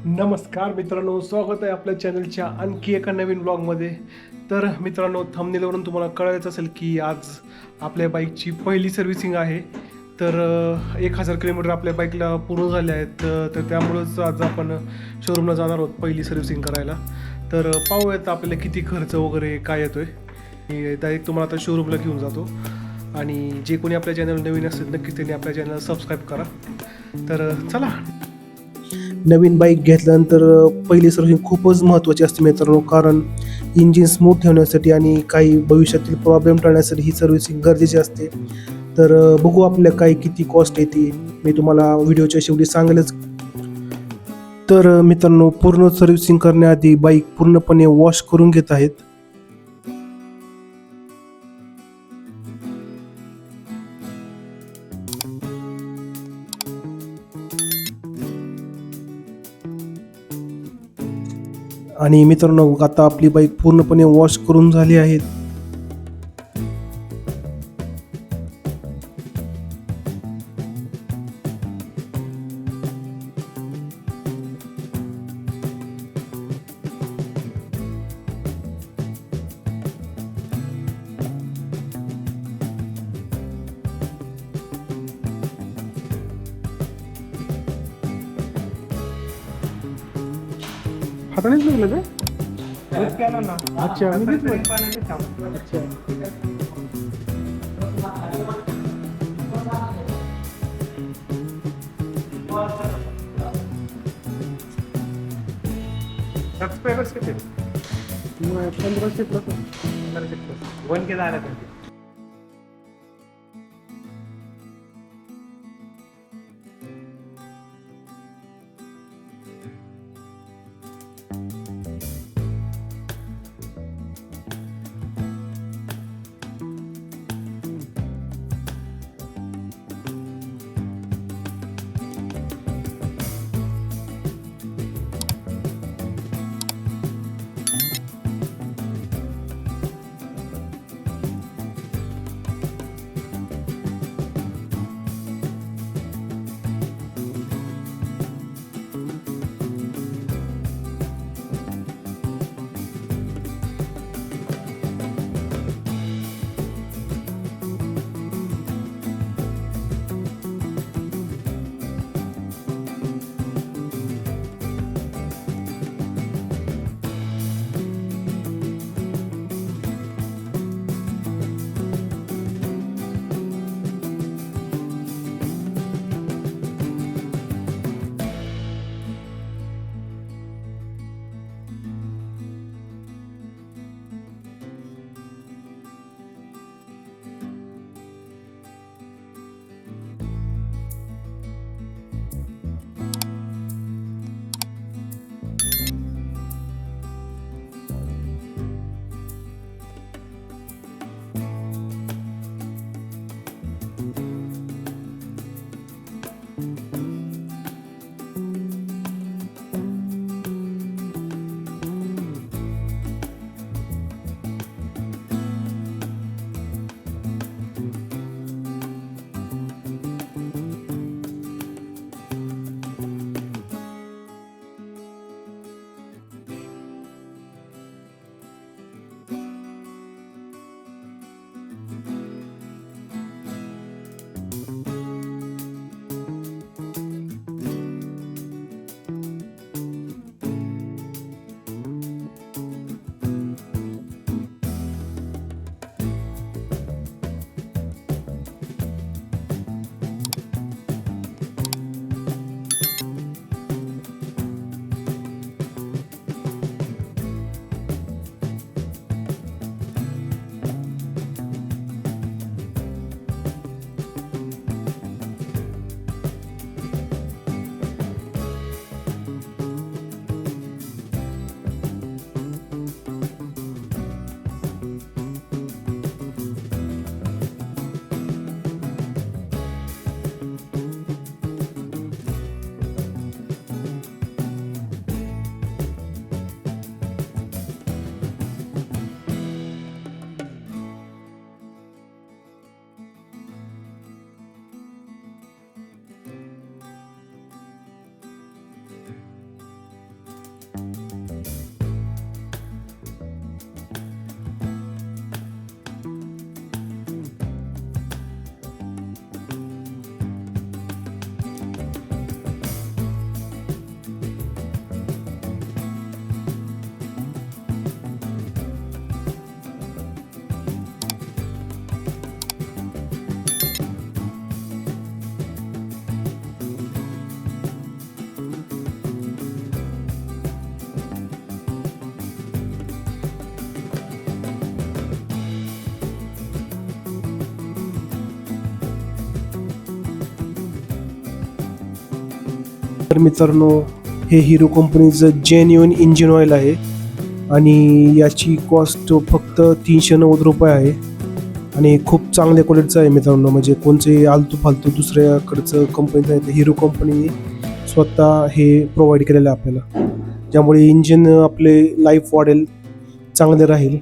नमस्कार मित्रांनो, स्वागत आहे आपल्या चॅनलच्या आणखी एका नवीन ब्लॉगमध्ये. तर मित्रांनो, थंबनेलवरून तुम्हाला कळायचं असेल की आज आपल्या बाईकची पहिली सर्व्हिसिंग आहे. तर 1000 किलोमीटर आपल्या बाईकला पूर्ण झाले आहेत. तर त्यामुळंच आज आपण शोरूमला जाणार आहोत पहिली सर्व्हिसिंग करायला. तर पाहूयात आपल्याला किती खर्च वगैरे काय येतो आहे. मी डायरेक्ट तुम्हाला आता शोरूमला घेऊन जातो. आणि जे कोणी आपल्या चॅनल नवीन असेल नक्कीच त्यांनी आपल्या चॅनलला सबस्क्राईब करा. तर चला. नवीन बाईक घेतल्यानंतर पहिली सर्व्हिसिंग खूपच महत्त्वाची असते मित्रांनो, कारण इंजिन स्मूथ ठेवण्यासाठी आणि काही भविष्यातील प्रॉब्लेम टाळण्यासाठी ही सर्व्हिसिंग गरजेची असते. तर बघू आपल्याला काय किती कॉस्ट येते, मी तुम्हाला व्हिडिओच्या शेवटी सांगेलच. तर मित्रांनो, पूर्ण सर्व्हिसिंग करण्याआधी बाईक पूर्णपणे वॉश करून घेत आहेत. आणि मित्रांनो, आता आपली बाईक पूर्णपणे वॉश करून झाली आहे. हातानेच लागलं काय? अच्छा, मी अच्छा. सबस्क्रायबर्स किती? 1500 प्लस. 1500 प्लस 1K झाले त्यांचे. तर मित्रांनो, हे हिरो कंपनीचं जेन्युइन इंजिन ऑइल आहे आणि याची कॉस्ट फक्त 390 रुपये आहे आणि खूप चांगल्या क्वालिटीचं आहे मित्रांनो. म्हणजे कोणते आलतू फालतू दुसऱ्याकडचं कंपनीचं नाही, तर हिरो कंपनीने स्वतः हे प्रोव्हाइड केलेलं आहे आपल्याला, ज्यामुळे इंजिन आपले लाईफ वाढेल, चांगले राहील.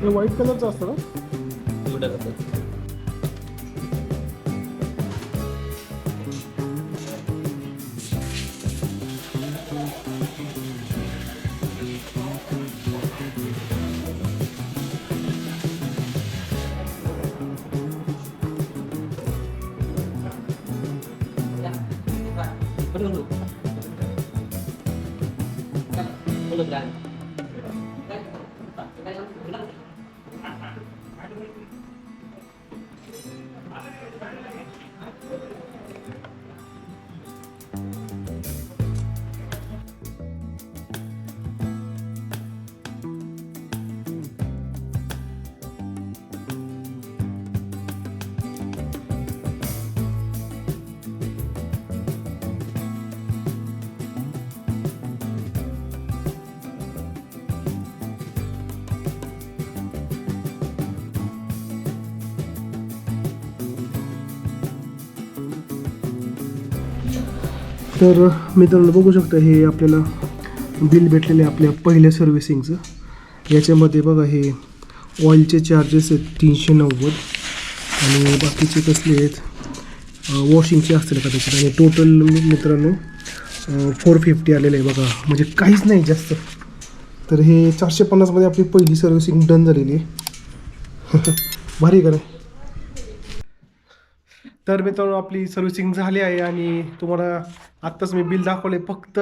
हे व्हाईट कलरचं असतं ना? तर मित्रांनो बघू शकता, हे आपल्याला बिल भेटलेलं आहे आपल्या पहिल्या सर्व्हिसिंगचं. याच्यामध्ये बघा, हे ऑइलचे चार्जेस आहेत 390 आणि बाकीचे कसले आहेत, वॉशिंगचे असतील कदाचित, आणि टोटल मित्रांनो 450 आलेलं आहे बघा, म्हणजे काहीच नाही जास्त. तर हे 450मध्ये आपली पहिली सर्व्हिसिंग डन झालेली आहे. भारी का नाही? तर मित्रांनो, आपली सर्व्हिसिंग झाली आहे आणि तुम्हाला आत्ताच मी बिल दाखवले. फक्त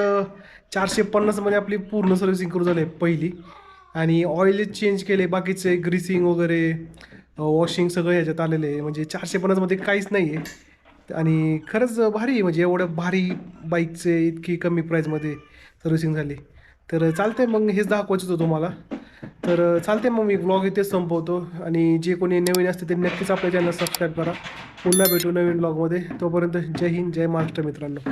450मध्ये आपली पूर्ण सर्व्हिसिंग करू झाली आहे पहिली, आणि ऑइल चेंज केले, बाकीचे ग्रीसिंग वगैरे वॉशिंग सगळं ह्याच्यात आलेलं आहे. म्हणजे 450मध्ये काहीच नाही आहे आणि खरंच भारी आहे. म्हणजे एवढ्या भारी बाईकचे इतकी कमी प्राईजमध्ये सर्व्हिसिंग झाली. तर चालते, मग हेच दाखवायचं होतं तुम्हाला. तर चालते, मग मी ब्लॉग इथेच संपवतो आणि जे कोणी नवीन असते ते नक्कीच आपल्या चॅनल सबस्क्राईब करा. पुन्हा भेटू नवीन ब्लॉगमध्ये. तोपर्यंत जय हिंद, जय महाराष्ट्र मित्रांनो.